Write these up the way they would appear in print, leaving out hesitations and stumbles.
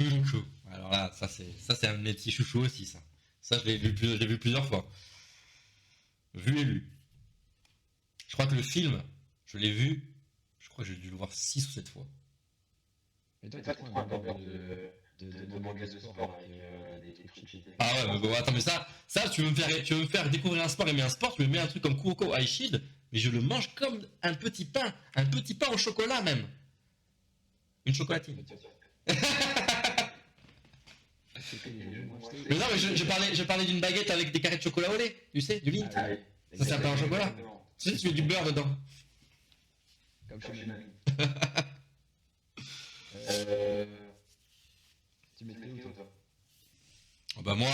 Kuroko. Alors là, ça c'est un de mes petits chouchous aussi, ça. Ça, je l'ai vu plusieurs fois. Vu et lu. Je crois que le film, je l'ai vu, je crois que j'ai dû le voir 6 ou 7 fois. Mais toi, t'es trop un gambeur de mangas de sport avec des trucs cheatés. Ah ouais, mais bon, attends, mais ça, tu veux me faire découvrir un sport, aimer un sport, tu me mets un truc comme Kuroko High Shield, mais je le mange comme un petit pain au chocolat même. Une chocolatine. Mais non, mais je parlais d'une baguette avec des carrés de chocolat au lait, tu sais, du Lindt. Ah oui. Ça, c'est un pain au chocolat. Tu sais, tu mets du beurre dedans. Comme chez mamie. Euh... Tu mettrais où, toi? Oh, bah moi,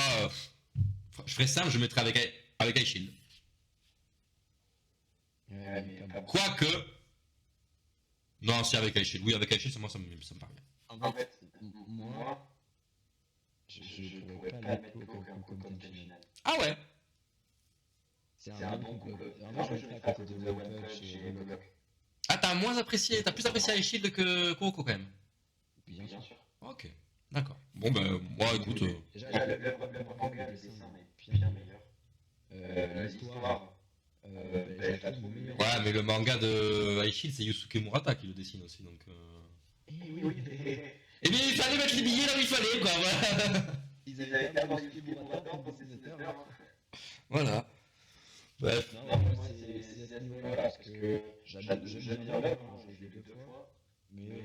je ferais simple, je mettrais avec High Shield. Ouais, mais pas bon. Quoique, non, si avec High Shield. Oui, avec High Shield, moi, ça me paraît bien. En fait, moi, je pourrais pas mettre Coco comme content final. Ah ouais. C'est un bon couple. Moi, je le mettrais à côté de One Punch et Gogok. Ah, t'as plus apprécié High Shield que Kuroko quand même. Bien sûr. Ok, d'accord. Bon, ben, moi, écoute. Déjà, le manga, le dessin est bien meilleur. L'histoire, je la trouve meilleure. Ouais, mais le manga de High Shield, c'est Yusuke Murata qui le dessine aussi, donc. Oui. Eh bien, il fallait mettre les billets là où il fallait, quoi. Voilà. Ils avaient tellement de skills pour attendre pour dessinateur. Voilà. Bref. Non, moi, c'est à ce niveau-là, parce que j'aime bien l'œuvre, je l'ai lu 2 fois, mais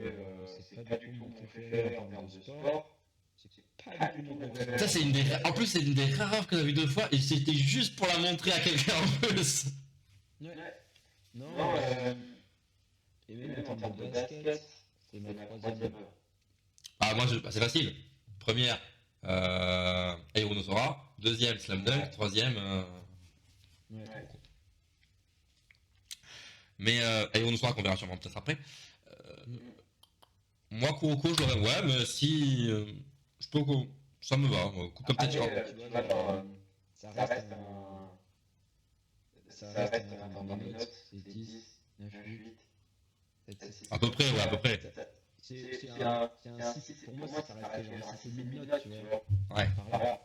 c'est pas du tout mon préféré en termes de sport. C'est pas du tout mon préféré. Ça, c'est en plus, c'est une des rares œuvres que j'ai vu 2 fois, et c'était juste pour la montrer à quelqu'un en plus. Ouais. Non, et même en termes de basket, c'est ma troisième œuvre. Ah, moi, c'est facile. Première, Aero no Sora. Deuxième, Slam Dunk. Troisième, Ouais. mais Aero no Sora qu'on verra sûrement peut-être après. Moi, Kuroko, je l'aurais. Ouais, mais si. Je peux. Ça me va. Comme peut-être. Tu vois, genre, ça reste un. Ça reste en termes de notes, c'est 10, 9, 8, 7, 6. À peu près, ouais, à peu près. C'est un 6, pour moi, ça reste genre un 6,5 de notes, tu vois. Ouais. Par là.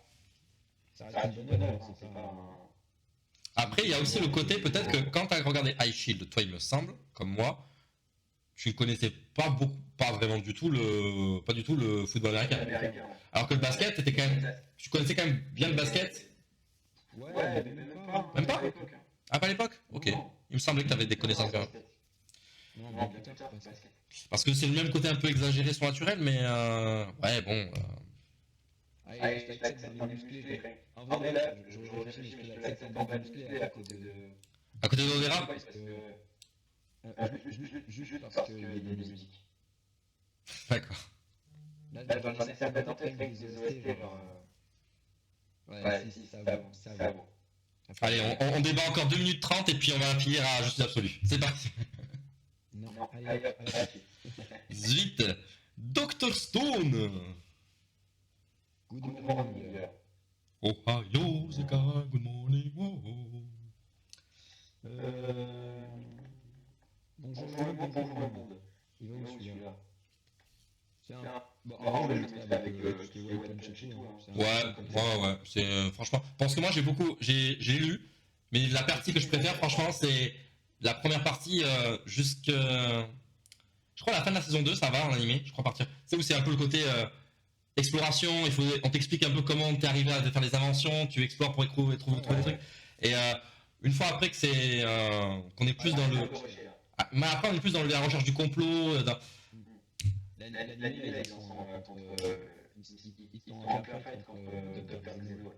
Ça reste une bonne œuvre, c'est pas un. Après, il y a aussi le côté, peut-être que quand tu as regardé High Shield, toi, il me semble, comme moi, tu ne connaissais pas vraiment du tout le football américain. Alors que le basket, tu connaissais quand même bien le basket. Ouais, mais même pas. Même pas? Ah, pas à l'époque? Ok. Il me semblait que tu avais des connaissances quand même. Non, bien plus tard, basket. Parce que c'est le même côté un peu exagéré, surnaturel, mais ouais, bon. Allez, je t'accepte dans les musclés. En vrai, là, je réfléchis, mais je te l'accepte dans les musclés à côté de. À côté d'Odera? Parce que. Juste parce qu'il y a des musiques. D'accord. Là, j'en ai certaines en tête avec des OST, genre. Ouais, si, ça vaut. Allez, on débat encore 2 minutes 30 et puis on va finir à justice absolue. C'est parti. Non, allez, Zut. Dr. Stone. Good morning. Ohio, Zeka, good morning. Oh. Bonjour le monde. Il va où celui-là? Bon, en vrai, je le mettrais avec tout ce qui est One Punch et tout. Ouais. C'est franchement, parce que moi j'ai lu, mais la partie que je préfère, franchement, c'est la première partie jusque, je crois la fin de la saison 2, ça va en animé, je crois partir. C'est où c'est un peu le côté exploration, on t'explique un peu comment t'es arrivé à faire les inventions, tu explores pour trouver des trucs. Et une fois après que c'est qu'on est plus dans le, mais après on est plus dans la recherche du complot. L'anime, là, ils sont contre. Ils sont en plein fight contre Dr. Xeno.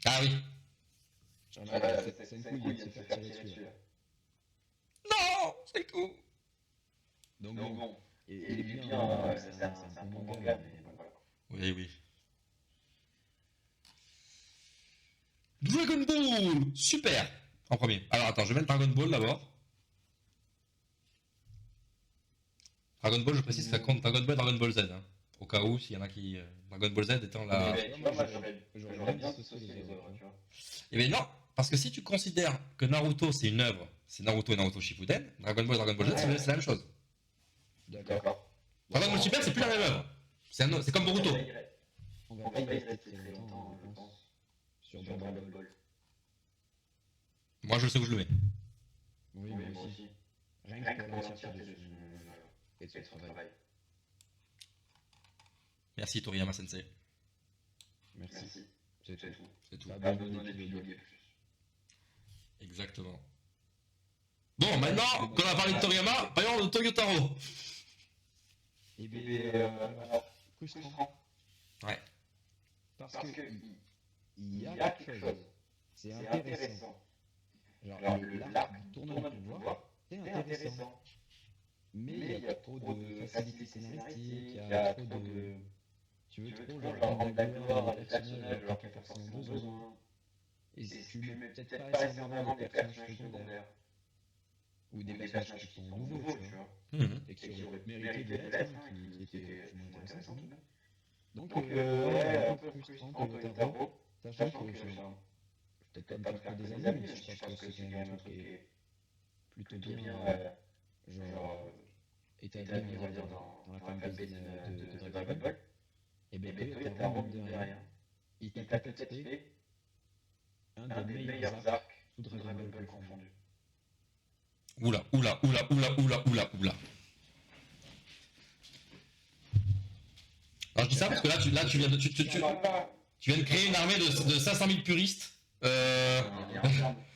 Ah oui. C'est une couille de se faire tirer dessus. Non, c'est tout. Donc bon. Il est bien, c'est un bon manga, mais voilà. Oui. Dragon Ball, super. En premier. Alors attends, je vais mettre Dragon Ball d'abord. Dragon Ball, je précise, ça compte Dragon Ball et Dragon Ball Z. Hein. Au cas où, s'il y en a qui. Dragon Ball Z étant la. Moi, j'aurais bien dissocié les œuvres, tu vois. Eh bien non, parce que si tu considères que Naruto c'est une œuvre, c'est Naruto et Naruto Shippuden, Dragon Ball et Dragon Ball Z c'est la même chose. D'accord. Dragon Ball Super c'est plus la même œuvre. C'est comme Boruto. On va pas y rester très longtemps, je pense, sur Dragon Ball. Moi, je sais où je le mets. Oui, moi aussi. Rien que pour l'entièreté de son œuvre et de son travail. Merci Toriyama Sensei. Merci. C'est tout. C'est tout. Pas besoin d'épiloguer plus. Exactement. Bon, maintenant qu'on a parlé de Toriyama, parlons de Toyotaro. Et bien, alors, frustrant. Ouais. Parce que il y a quelque chose. C'est intéressant. Genre, l'arc du tournoi du pouvoir, c'est intéressant. Mais il y a trop de facilité scénaristique, il y a trop de... Tu veux trop leur rendre la gloire à des personnages alors qu'il n'y a pas forcément besoin. Et si tu mets peut-être pas assez en avant des personnages secondaires. Ou des personnages qui sont nouveaux, tu vois. Et qui auraient mérité de l'être, qui étaient moins intéressants tout de même. Donc, ouais, un peu frustrant Toyotaro, sachant que je peut-être pas me faire que des amis, mais je pense que c'est quand même un truc qui est plutôt bien, genre, établi, on va dire, dans la fanbase de Dragon Ball. Et bien, Toyotaro, mine de rien, il t'a peut-être fait un des meilleurs arcs sous Dragon Ball confondu. Oula. Alors je dis ça parce que là tu viens de créer une armée de 500 000 puristes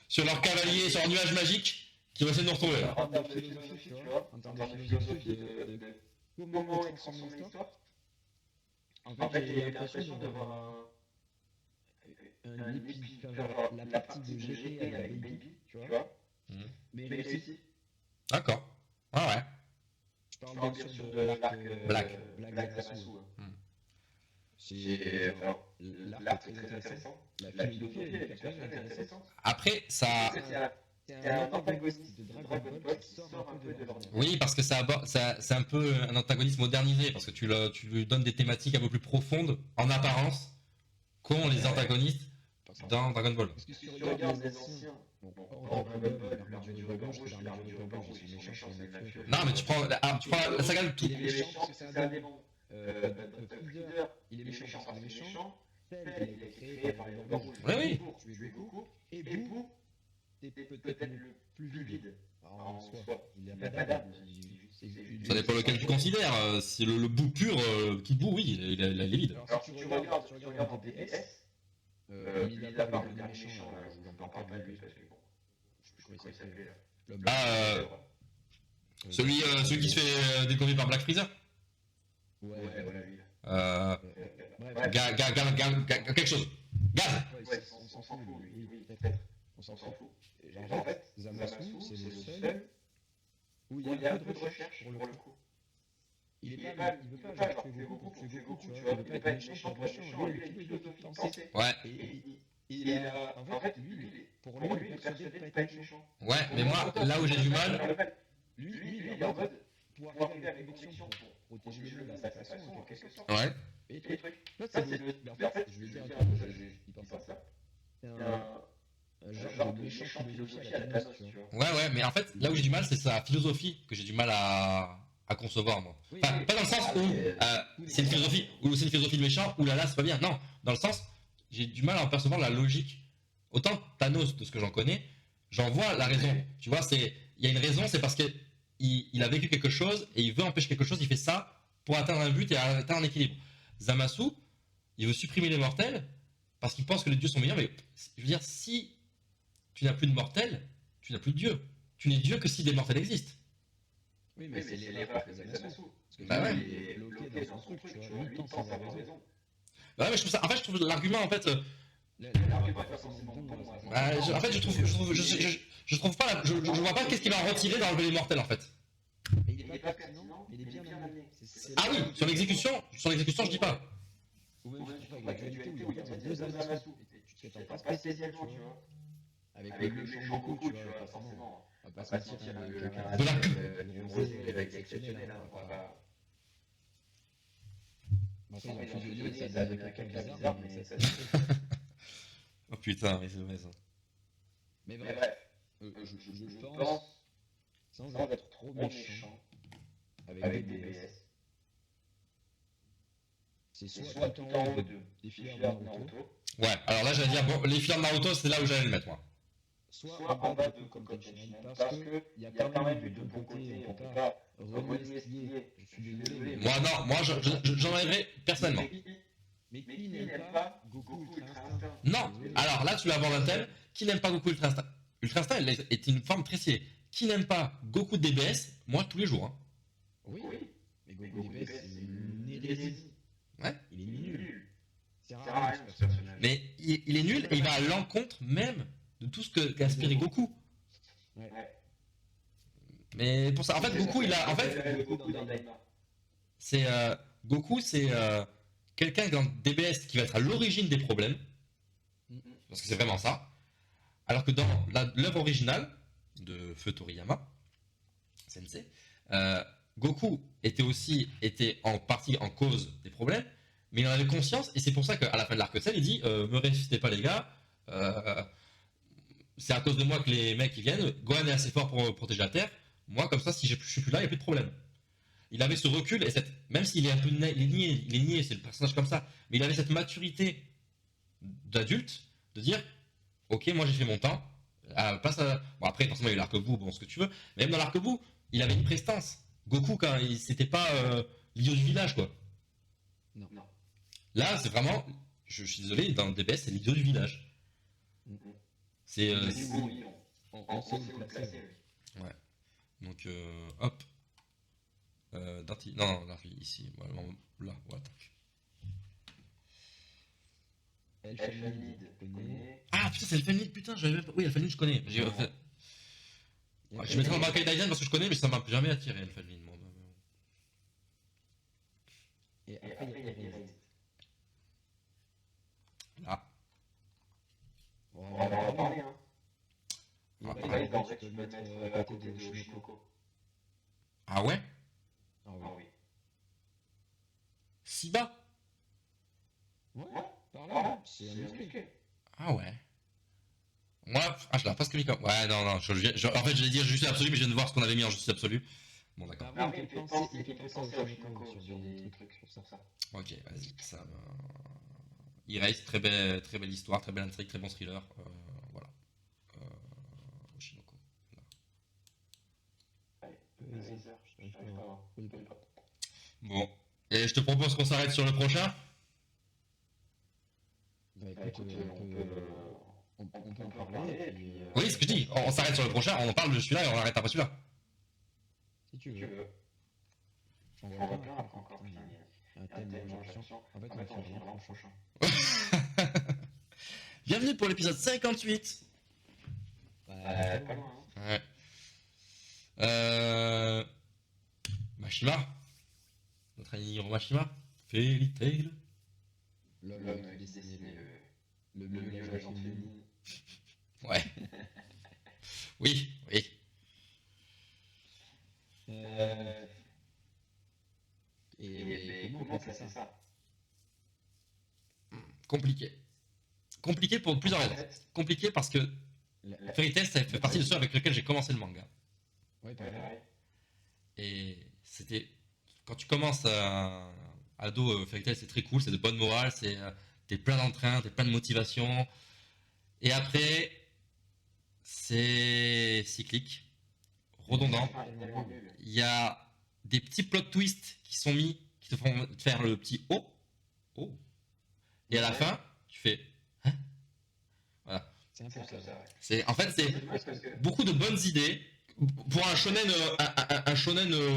sur leur cavalier, sur leur nuage magique qui vont essayer de nous retrouver. En termes de philosophie, tu vois, en termes de philosophie de comment est transformée l'histoire, en fait, j'ai eu l'impression de voir un épisode, genre la partie de GT avec Baby, tu vois, mais réussi. D'accord. Ah ouais. Je parle bien sûr de l'arc Black Zamasu. C'est l'arc est très intéressant. La philosophie et les personnages est intéressante. Après, ça. C'est un antagoniste de Dragon Ball qui sort un peu de l'ordinaire. Oui, parce que c'est un peu un antagoniste modernisé, parce que tu lui donnes des thématiques un peu plus profondes, en apparence, qu'ont les antagonistes dans Dragon Ball. Parce que si tu regardes les anciens, hors Dragon Ball, l'armée du ruban rouge et l'armée du ruban rouge, ils sont méchants, c'est la furie. Non, mais tu prends la saga de tout. Il est méchant parce que c'est un démon. Freezer, il est méchant parce qu'il est méchant. Cell, il a été créé par les ruban rouges pour tuer Goku. Et Boo, c'est peut-être le plus vide en soi. Il n'a pas d'âme. Ça dépend lequel tu considères. Si le bout pur qui bout, oui, il est vide. Alors si tu regardes en DPS, mis à part le dernier méchant, là, je n'en parle pas de lui parce que bon, je crois qu'il s'appelait là. Celui qui se fait décorer par Black Freezer. Ouais, voilà lui. Quelque chose. Gaz. Ouais, on s'en fout, oui, peut-être. On s'en fout. En fait, Zamasu, c'est le seul où il y a un peu de recherche pour le coup. Il veut pas genre tuer Goku pour tuer Goku, tu vois. Il veut pas être méchant pour être méchant. Lui, il a une philosophie de pensée. Ouais. Et en fait, lui, pour lui, il est persuadé de pas être méchant. Ouais, mais moi, là où j'ai du mal. Lui, il est en mode pouvoir arriver avec conviction pour protéger le peuple à sa façon, en quelque sorte. Ouais. Et les trucs. Là, c'est en fait, je vais dire un peu, il pense à ça. C'est un genre de méchant philosophie à la Thanos, tu vois. Ouais, mais en fait, là où j'ai du mal, c'est sa philosophie que j'ai du mal à concevoir, moi. Enfin, pas dans le sens où c'est une philosophie de méchant, ou là, c'est pas bien. Non, dans le sens, j'ai du mal à en percevoir la logique. Autant Thanos, de ce que j'en connais, j'en vois la raison. Tu vois, il y a une raison, c'est parce qu'il a vécu quelque chose et il veut empêcher quelque chose, il fait ça pour atteindre un but et atteindre un équilibre. Zamasu, il veut supprimer les mortels parce qu'il pense que les dieux sont meilleurs, mais je veux dire, si tu n'as plus de mortels, tu n'as plus de dieux. Tu n'es dieu que si des mortels existent. Oui, mais c'est l'erreur que Zamasu. Parce que bah ouais. il est bloqué dans son truc, tu vois. Lui, il pense avoir raison. Ouais, mais je trouve l'argument, en fait. L'argument est pas forcément bon. En fait, je trouve pas. Je vois pas qu'est-ce qu'il va en retirer d'enlever les mortels, en fait. Il est pas pertinent, mais il est bien amené. Ah oui, sur l'exécution, je dis pas. Ou même avec la dualité où il y a deux Zamasu. Tu t'attends pas spécialement, tu vois. Avec le méchant Goku, tu vois, pas forcément. On va pas se mentir, De la pub. Il va être exceptionnel, on va pas. Bon, ça, ils ont fusionné, ça donne quelqu'un de bizarre, mais ça se fait. Oh putain, mais c'est vrai ça. Mais bref, je pense, sans être trop méchant, avec DPS, c'est soit tout en haut des fillers de Naruto, Ouais, alors là, j'allais dire, bon, les films de Naruto, c'est là où j'allais le mettre, moi. soit en bas de Goku Tenshinhan, parce que il y a quand même eu de bons côtés, on peut pas renier ce qui est, je suis désolé, mais... Moi, non, moi, j'en enlèverais personnellement. Mais qui n'aime pas Goku Ultra Instinct? Non, alors là, tu vas avoir un thème. Qui n'aime pas Goku Ultra Instinct? Ultra Instinct est une forme très stylée. Qui n'aime pas Goku DBS? Moi, tous les jours. Hein. Oui, mais Goku DBS, c'est une hérésie. Ouais. Il est nul. C'est rare ce personnage. Mais il est nul et il va à l'encontre même de tout ce qu'a aspiré Goku. Ouais. Mais pour ça, en fait, Goku, il a. En fait, c'est. Goku, c'est quelqu'un dans DBS qui va être à l'origine des problèmes. Parce que c'est vraiment ça. Alors que dans l'œuvre originale de Feu Toriyama, Sensei, Goku était en partie en cause des problèmes, mais il en avait conscience, et c'est pour ça qu'à la fin de l'arc Cell, il dit me ressuscitez pas les gars, c'est à cause de moi que les mecs ils viennent, Gohan est assez fort pour protéger la Terre, moi comme ça si je suis plus là, il n'y a plus de problème. Il avait ce recul, et même s'il est un peu il est niais, c'est le personnage comme ça, mais il avait cette maturité d'adulte de dire ok, moi j'ai fait mon temps. Bon, après, forcément, il y a eu l'arc-bout, bon, ce que tu veux. Mais même dans l'arc-bout, il avait une prestance. Goku, quand c'était pas l'idiot du village, quoi. Non. Là, c'est vraiment. Je suis désolé, dans le DBS, c'est l'idiot du village. C'est. On sait où le placer. Ouais. Donc, hop. Non, là, ici. Voilà, là, voilà, tac. Elfenlied, je connais. Ah putain, c'est Elfenlied, putain, j'avais même pas. Oui, Elfenlied, je connais. Je mettrais dans Bankai Daizen parce que je connais, mais ça m'a jamais attiré Elfenlied, moi. Et après, il y a Erased. Là. On va en parler, hein. Erased, en vrai, tu peux le mettre à côté de Shinoko. Ah ouais? Ah oui. Siba? Ouais, par là, c'est un musclé. Ah ouais. Moi, je l'ai presque mis comme. Ouais, non, en fait, j'allais dire justice absolue, mais je viens de voir ce qu'on avait mis en justice absolue. Bon, d'accord. Ah oui, il fait penser au Shinoko sur des trucs sur ça. Ok, vas-y. Ça, Erased, très belle histoire, très belle intrigue, très bon thriller. Voilà. Shinoko. Bon. Et je te propose qu'on s'arrête sur le prochain. Bah écoute, on peut en parler et puis... Oui, ce que je dis, on s'arrête sur le prochain, on parle de celui-là et on arrête après celui-là. Si tu veux. J'en vois plein après encore, putain, il y a un thème de réflexion. En fait, on va faire vraiment le prochain. Bienvenue pour l'épisode 58. Pas loin, hein. Ouais. Mashima. Notre ami Mashima. Fairy Tail. L'homme qui dessinait le village féminin. Ouais. Oui. Et comment classer ça? Compliqué pour plusieurs raisons. Compliqué parce que Fairy Tail, ça fait partie de ceux avec lesquels j'ai commencé le manga. Ouais, pareil. Et c'était. Quand tu commences à ado, Fairy Tail, c'est très cool, c'est de bonne morale, t'es plein d'entrain, t'es plein de motivation. Et après, c'est cyclique, redondant. Il y a des petits plot twists qui sont mis, qui te font faire le petit oh. Et à la fin, tu fais hein. Voilà. C'est un peu ça. En fait, c'est beaucoup de bonnes idées pour un shonen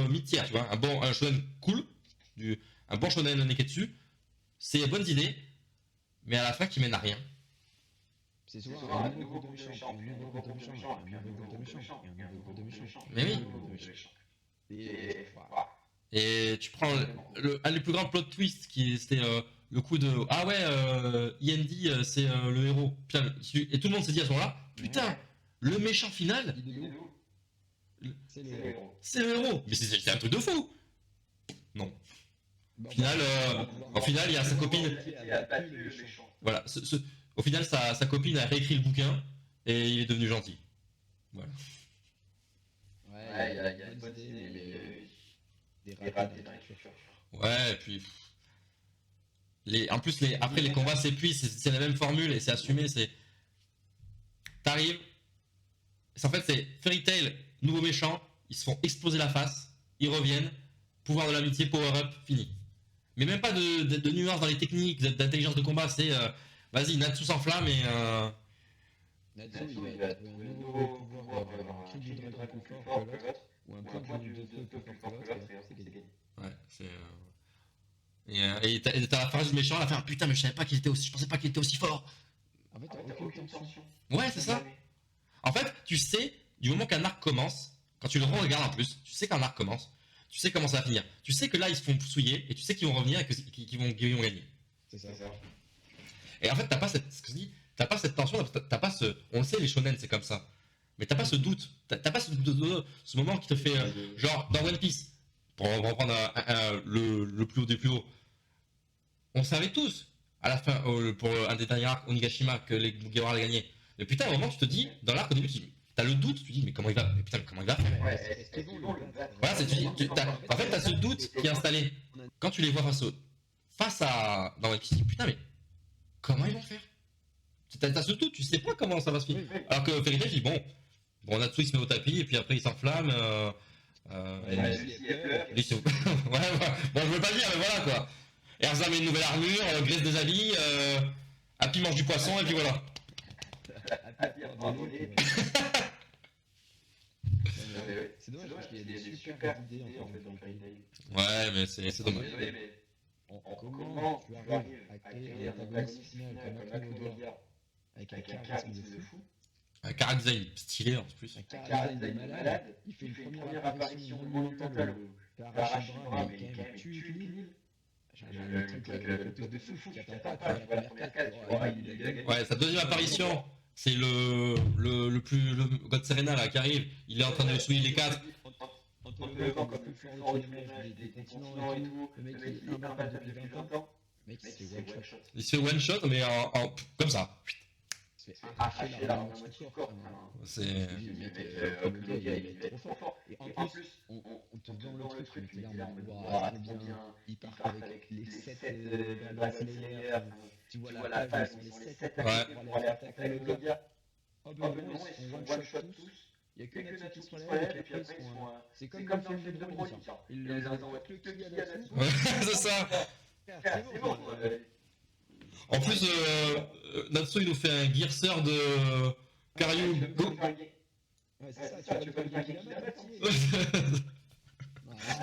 mid-tier, tu vois, un shonen cool, un bon shonen neketsu, c'est bonnes idées, mais à la fin qui mène à rien. C'est souvent un nouveau groupe de méchants, puis un nouveau groupe de méchants, puis un nouveau groupe de méchants, puis un nouveau groupe de méchants. Mais oui. Et tu prends un des plus grands plot twists c'était le coup de ah ouais Yendi c'est le héros. Putain, et tout le monde s'est dit à ce moment-là putain le méchant final c'est le héros. C'est le héros. Mais c'est un truc de fou. Non. Au final il y a sa copine. Voilà. Au final sa copine a réécrit le bouquin et il est devenu gentil. Voilà. Ouais, il y a une bonne idée, mais des ratés d'écriture. Ouais, et puis. En plus, après, les combats s'épuisent, c'est la même formule et c'est assumé. T'arrives. En fait, c'est Fairy Tail, nouveau méchant. Ils se font exploser la face. Ils reviennent. Pouvoir de l'amitié, power-up, fini. Mais même pas de nuances dans les techniques, d'intelligence de combat. C'est vas-y, Natsu s'enflamme et. Natsu, il va être un nouveau pouvoir, un cri du dragon plus fort que l'autre, ou un point de feu plus fort que l'autre, et c'est gagné. Ouais, c'est. Et t'as la phrase du méchant, elle a fait putain, mais je savais pas qu'il était aussi. Je pensais pas qu'il était aussi fort. En fait, t'as aucune tension. Ouais, c'est ça. En fait, tu sais, du moment qu'un arc commence, quand tu le regardes en plus, tu sais qu'un arc commence, tu sais comment ça va finir. Tu sais que là, ils se font souiller, et tu sais qu'ils vont revenir et qu'ils vont gagner. C'est ça. Et en fait, t'as pas cette tension, t'as pas ce. On le sait, les shonen, c'est comme ça. Mais t'as pas ce doute. T'as pas ce moment qui te fait. Genre, dans One Piece, pour reprendre le plus haut des plus hauts, on savait tous, à la fin, pour un des derniers arcs, Onigashima, que les Mugiwara allaient gagner. Mais putain, à un moment, tu te dis, dans l'arc, au début, t'as le doute, tu te dis, mais comment il va faire? Ouais, Voilà, en fait, t'as ce doute qui est installé. Quand tu les vois face à. Dans One Piece, tu te dis, putain, mais comment ils vont faire? T'as ce doute, tu sais pas comment ça va se finir. Alors que Fairy Tail, je dis, bon, Natsu il se met au tapis, et puis après il s'enflamme. Ouais, bon, je veux pas dire, mais voilà quoi. Erza met une nouvelle armure, Grace des habits, Happy mange du poisson, et puis voilà. C'est dommage parce qu'il y a des super idées en fait dans Fairy Tail. Ouais, mais c'est dommage. Comment tu arrives à créer un antagoniste final comme Akinoga avec un charisme de fou, Un chara design stylé en plus. un charisme de malade, il fait une première apparition monumentale au Arashidra, mais quand même tue l'île. Le truc, le truc de fou qui attend pas, tu vois, la première case, tu vois, il a gagné. Ouais, sa deuxième apparition, c'est le God Serena là qui arrive, il est en train de souiller les quatre. En te levant comme le plus fort du ménage des continents et tout, le mec il est imbattable depuis 20 ans, le mec il se fait one shot. Il se fait one shot, mais comme ça. Il se fait arracher l'armure du corps. C'est. Le mec, le gars il est trop fort. Et en plus, on te donne le truc, tu es là en mode waouh, trop bien. Il part avec les 7 Dragon Slayer. Tu vois la page, ils sont les 7 pour aller attaquer le gars. Oh ben non, ils sont one shot tous. Il n'y a que Natsu qui se relève, et puis après ils sont. C'est comme dans le film de Broly. Ils les envoient que qui à Natsu. C'est ça. C'est bon. En plus, Natsu il nous fait un Gearser de Karyu. Ouais, c'est ça, tu veux pas le dire qu'il a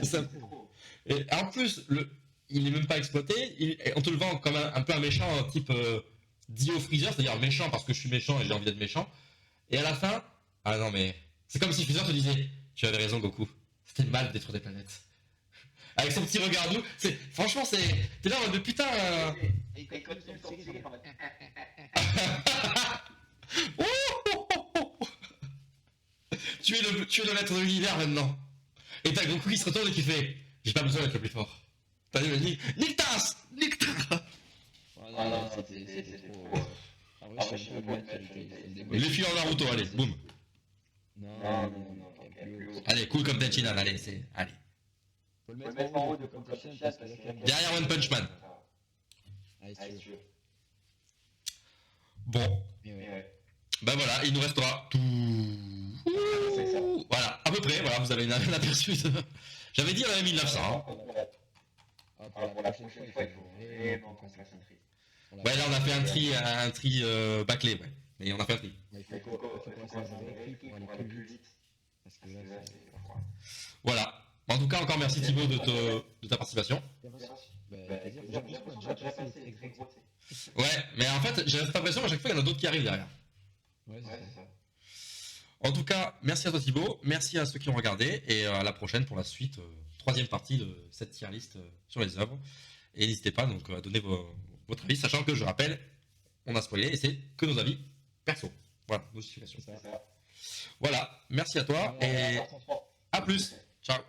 Ça. Et en plus, il est même pas exploité. On te le vend comme un peu un méchant type Dio Freezer, c'est-à-dire méchant parce que je suis méchant et j'ai envie d'être méchant. Et à la fin, ah non mais c'est comme si Freezer te disait, tu avais raison Goku, c'était mal de détruire des planètes. Avec son petit regard doux, franchement t'es là en mode de putain. Et quand il sort tirer en mode. Tu es le maître de l'univers maintenant. Et t'as Goku qui se retourne et qui fait, j'ai pas besoin d'être le plus fort. T'as dit, nique tasse. Ah non, c'était trop. Ah ouais, je sais pas Et les filles en Naruto, allez, boum. Non. Allez, cool comme Tenchinan, allez. Faut le mettre en haut de Competition parce que là, derrière One Punch Man. Allez, si tu veux. Bon. Ben voilà, il nous restera tout. Voilà, à peu près, voilà, vous avez un aperçu. J'avais dit, on avait 1900. Hein. Pour la prochaine fois, il faut vraiment qu'on fasse un tri. Ouais, là on a fait un tri bâclé, ouais. Mais on a fait un tri. Il faut qu'on fasse un vrai tri pour aller plus vite. Parce que là, c'est. Voilà. En tout cas, encore merci Thibaut de ta participation. Ouais, mais en fait, j'ai cette impression qu'à chaque fois, il y en a d'autres qui arrivent derrière. Ouais, c'est ça. En tout cas, merci à toi Thibaut, merci à ceux qui ont regardé, et à la prochaine pour la suite, troisième partie de cette tier list sur les œuvres. Et n'hésitez pas donc à donner votre avis, sachant que je rappelle, on a spoilé, et c'est que nos avis perso. Voilà, nos situations. Voilà, merci à toi, et à plus. Ciao.